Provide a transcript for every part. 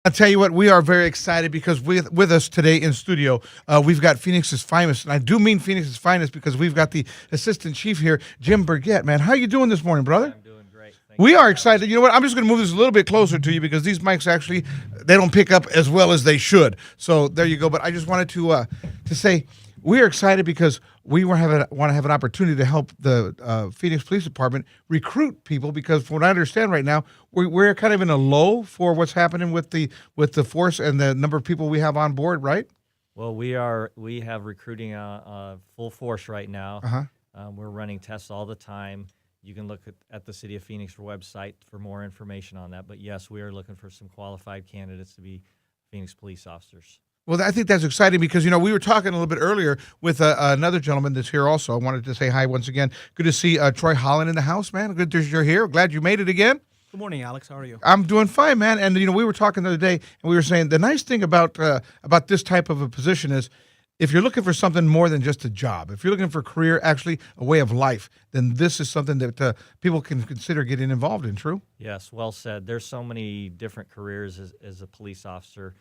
I'll tell you what, we are very excited because with us today in studio, we've got Phoenix's finest. And I do mean Phoenix's finest because we've got the assistant chief here, Jim Burgett. Man, how you doing this morning, brother? I'm doing great. We are excited. You know what? I'm just going to move this a little bit closer to you because these mics actually, they don't pick up as well as they should. So there you go. But I just wanted to say we are excited because we want to have an opportunity to help the Phoenix Police Department recruit people because from what I understand right now, we're kind of in a low for what's happening with the force and the number of people we have on board, right? Well, we have recruiting full force right now. We're running tests all the time. You can look at the City of Phoenix website for more information on that. But yes, we are looking for some qualified candidates to be Phoenix police officers. Well, I think that's exciting because, you know, we were talking a little bit earlier with another gentleman that's here also. I wanted to say hi once again. Good to see Troy Holland in the house, man. Good that you're here. Glad you made it again. Good morning, Alex. How are you? I'm doing fine, man. And, you know, we were talking the other day, and we were saying the nice thing about this type of a position is if you're looking for something more than just a job, if you're looking for a career, actually a way of life, then this is something that people can consider getting involved in, true? Yes, well said. There's so many different careers as a police officer.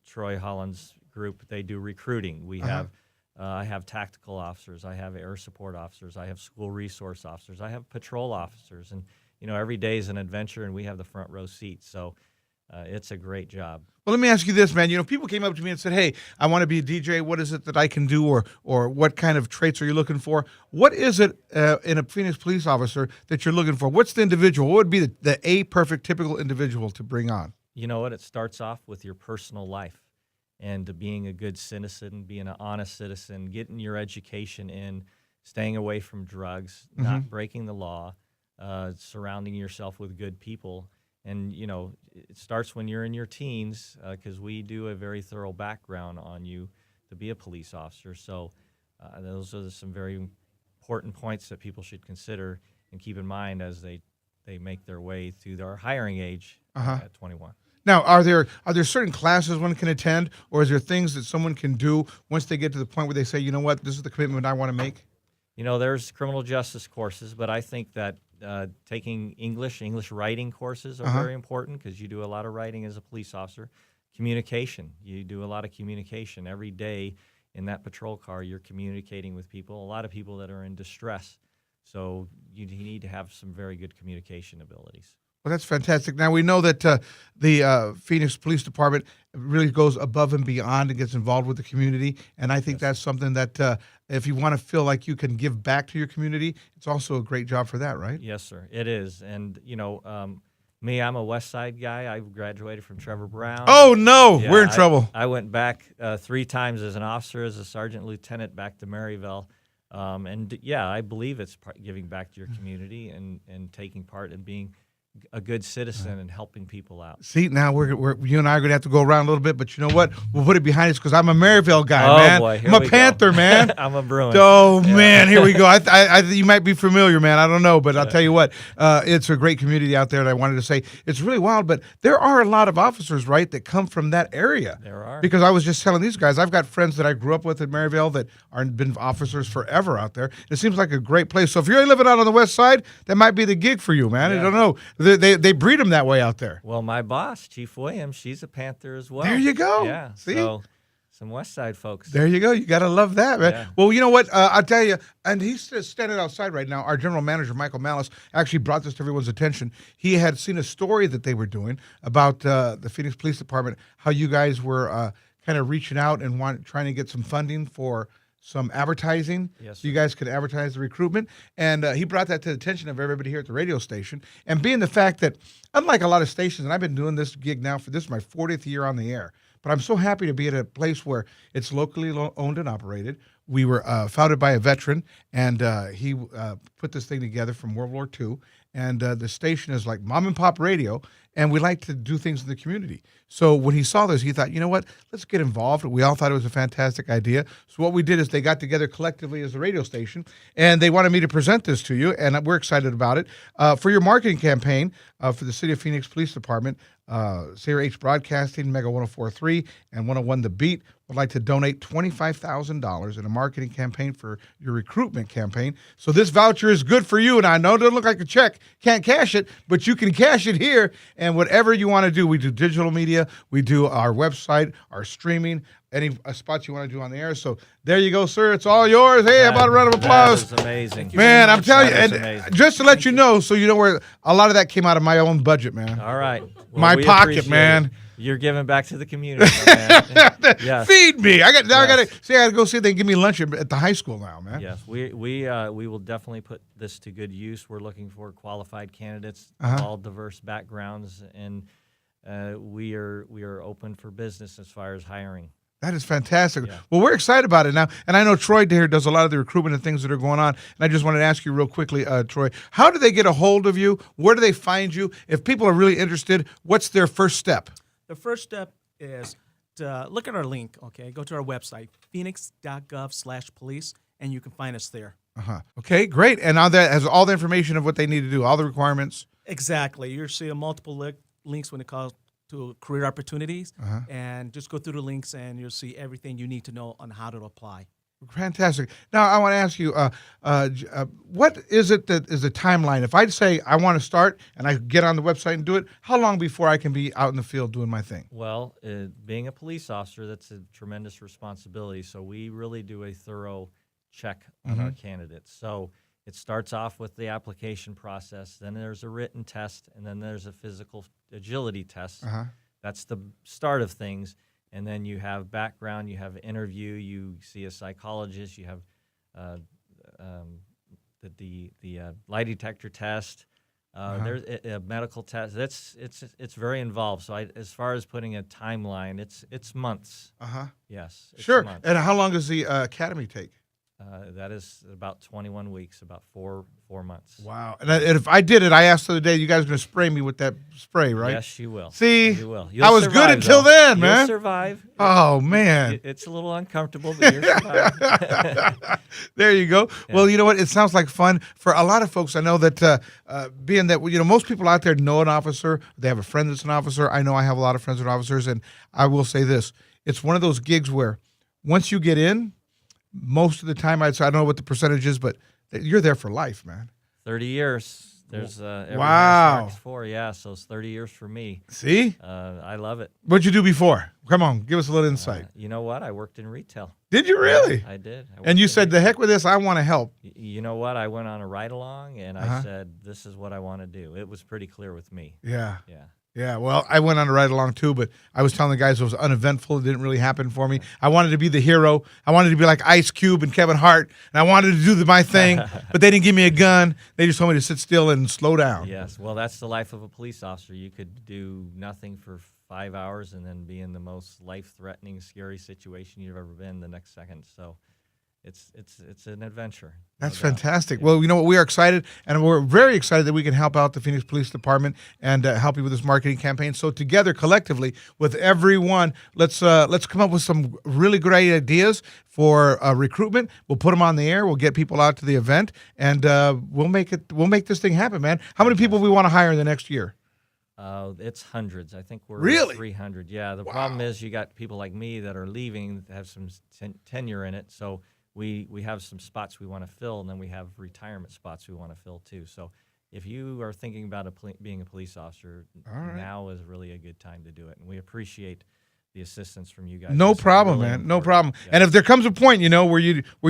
Troy Holland's group, they do recruiting. We have, I have tactical officers, I have air support officers, I have school resource officers, I have patrol officers, and you know every day is an adventure, and we have the front row seats. So it's a great job. Well, let me ask you this, man. You know, people came up to me and said, "Hey, I want to be a DJ. What is it that I can do, or what kind of traits are you looking for? What is it in a Phoenix police officer that you're looking for? What's the individual? What would be the perfect typical individual to bring on?" You know what? It starts off with your personal life and being a good citizen, being an honest citizen, getting your education in, staying away from drugs, not breaking the law, surrounding yourself with good people. And, you know, it starts when you're in your teens because we do a very thorough background on you to be a police officer. So those are some very important points that people should consider and keep in mind as they make their way through their hiring age at 21. Now, are there certain classes one can attend, or is there things that someone can do once they get to the point where they say, you know what, this is the commitment I want to make? You know, there's criminal justice courses, but I think that taking English writing courses are very important because you do a lot of writing as a police officer. Communication, you do a lot of communication. Every day in that patrol car, you're communicating with people, a lot of people that are in distress. So you need to have some very good communication abilities. Well, that's fantastic. Now, we know that the Phoenix Police Department really goes above and beyond and gets involved with the community, and I think that's something that if you want to feel like you can give back to your community, it's also a great job for that, right? Yes, sir, it is. And, you know, me, I'm a West Side guy. I graduated from Trevor Brown. Oh, no, we're in trouble. I went back 3 times as an officer, as a sergeant lieutenant back to Maryville. And, yeah, I believe it's giving back to your community and taking part in being a good citizen and helping people out. See, now you and I are going to have to go around a little bit, but you know what? We'll put it behind us because I'm a Maryville guy, man. Boy, I'm a Panther, man. I'm a Bruin. Oh, yeah. Man, here we go. You might be familiar, man. I don't know, but I'll tell you what. It's a great community out there, and I wanted to say it's really wild, but there are a lot of officers, right, that come from that area. There are. Because I was just telling these guys, I've got friends that I grew up with in Maryville that have been officers forever out there. It seems like a great place. So if you're living out on the west side, that might be the gig for you, man. Yeah. I don't know. They breed them that way out there. Well, my boss, Chief Williams, she's a Panther as well. There you go. Yeah. See? So some West Side folks. There you go. You got to love that, man. Yeah. Well, you know what? I'll tell you, and he's standing outside right now. Our general manager, Michael Malice, actually brought this to everyone's attention. He had seen a story that they were doing about the Phoenix Police Department, how you guys were kind of reaching out and trying to get some funding for some advertising. Yes, so you guys could advertise the recruitment. And he brought that to the attention of everybody here at the radio station. And being the fact that, unlike a lot of stations, and I've been doing this gig now this is my 40th year on the air, but I'm so happy to be at a place where it's locally owned and operated. We were founded by a veteran, and he put this thing together from World War II. And the station is like mom and pop radio, and we like to do things in the community. So when he saw this, he thought, you know what, let's get involved. We all thought it was a fantastic idea. So what we did is they got together collectively as a radio station, and they wanted me to present this to you, and we're excited about it. For your marketing campaign for the City of Phoenix Police Department, Sarah H. Broadcasting, Mega 104.3 and 101 The Beat would like to donate $25,000 in a marketing campaign for your recruitment campaign. So this voucher is good for you. And I know it doesn't look like a check, can't cash it, but you can cash it here. And whatever you want to do, we do digital media, we do our website, our streaming, any spots you want to do on the air. So there you go, sir. It's all yours. Hey, how about a round of applause? That is amazing. Man, I'm telling you, That is and amazing. just to let you know, so you know where a lot of that came out of my own budget, man. All right. Well, My we pocket, appreciate man. it. You're giving back to the community, my man. Yes. Feed me. I got Yes. to go see if they can give me lunch at the high school now, man. Yes, we will definitely put this to good use. We're looking for qualified candidates, Uh-huh. all diverse backgrounds, and we are open for business as far as hiring. That is fantastic. Yeah. Well, we're excited about it now. And I know Troy here does a lot of the recruitment and things that are going on. And I just wanted to ask you real quickly, Troy, how do they get a hold of you? Where do they find you? If people are really interested, what's their first step? The first step is to look at our link, okay? Go to our website, Phoenix.gov/police, and you can find us there. Uh-huh. Okay, great. And now that has all the information of what they need to do, all the requirements. Exactly. You'll see multiple links when it comes to career opportunities, and just go through the links, and you'll see everything you need to know on how to apply. Fantastic. Now, I want to ask you, what is it that is the timeline? If I say I want to start and I get on the website and do it, how long before I can be out in the field doing my thing? Well, being a police officer, that's a tremendous responsibility. So we really do a thorough check on our candidates. So it starts off with the application process, then there's a written test, and then there's a physical agility test. That's the start of things. And then you have background, you have interview, you see a psychologist, you have the lie detector test. There's a medical test. It's very involved. So as far as putting a timeline, it's months. Yes. It's Sure. months. And how long does the academy take? That is about 21 weeks, about four months. Wow. And if I did it, I asked the other day, you guys are going to spray me with that spray, right? Yes, you will. See? You will. I was good until then, You'll man. survive. Oh, man. It's a little uncomfortable, but you'll survive. There you go. Yeah. Well, you know what? It sounds like fun for a lot of folks. I know that being that, most people out there know an officer. They have a friend that's an officer. I know I have a lot of friends that are officers. And I will say this. It's one of those gigs where once you get in, most of the time, I don't know what the percentage is, but you're there for life, man. 30 years. There's every Wow. marks for, yeah. So it's 30 years for me. See? I love it. What'd you do before? Come on, give us a little insight. You know what? I worked in retail. Did you really? I did. I And worked you in said, the heck with this, I want to help. You know what? I went on a ride along and I said, this is what I want to do. It was pretty clear with me. Yeah. Yeah. Yeah, well, I went on a ride along too, but I was telling the guys it was uneventful. It didn't really happen for me. I wanted to be the hero. I wanted to be like Ice Cube and Kevin Hart, and I wanted to do my thing, but they didn't give me a gun. They just told me to sit still and slow down. Yes. Well, that's the life of a police officer. You could do nothing for 5 hours and then be in the most life-threatening, scary situation you've ever been the next second. So it's an adventure. That's no doubt. fantastic. Yeah. Well, you know what? We are excited, and we're very excited that we can help out the Phoenix Police Department and help you with this marketing campaign. So together, collectively, with everyone, let's come up with some really great ideas for recruitment. We'll put them on the air. We'll get people out to the event, and we'll make this thing happen, man. How many people we want to hire in the next year? It's hundreds. I think we're Really? 300. Yeah. The problem is you got people like me that are leaving that have some tenure in it. So we have some spots we want to fill, and then we have retirement spots we want to fill too. So if you are thinking about being a police officer, now is really a good time to do it. And we appreciate the assistance from you guys. No This is problem, really man. No important. problem. Yeah. And if there comes a point, where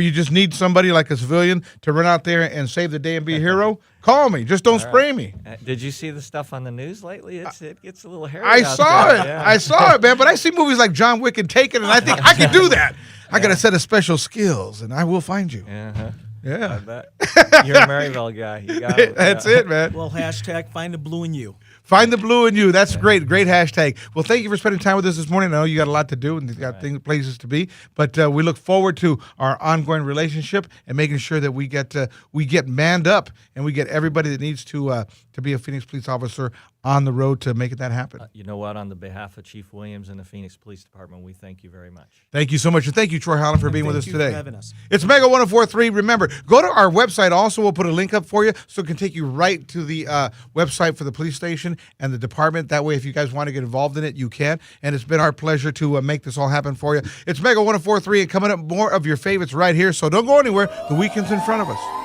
you just need somebody like a civilian to run out there and save the day and be a hero, call me. Just don't spray me. Did you see the stuff on the news lately? It gets a little hairy. I out saw there. it. Yeah. I saw it, man. But I see movies like John Wick and Taken, and I think I can do that. I got a set of special skills, and I will find you. Uh-huh. I Yeah. bet. You're a Maryville guy. You got it. That's Yeah. it, man. Well, hashtag find the blue in you. Find the blue in you. That's great. Great hashtag. Well, thank you for spending time with us this morning. I know you got a lot to do and you got places to be, but we look forward to our ongoing relationship and making sure that we get manned up and we get everybody that needs to be a Phoenix police officer on the road to making that happen. You know what? On the behalf of Chief Williams and the Phoenix Police Department, we thank you very much. Thank you so much. And thank you, Troy Holland, for being with us Thank you today. for having us. It's Mega 104.3. Remember, go to our website also. We'll put a link up for you so it can take you right to the website for the police station. and the department. That way, if you guys want to get involved in it, you can. And it's been our pleasure to make this all happen for you. It's Mega 104.3, and coming up, more of your favorites right here. So don't go anywhere. The weekend's in front of us.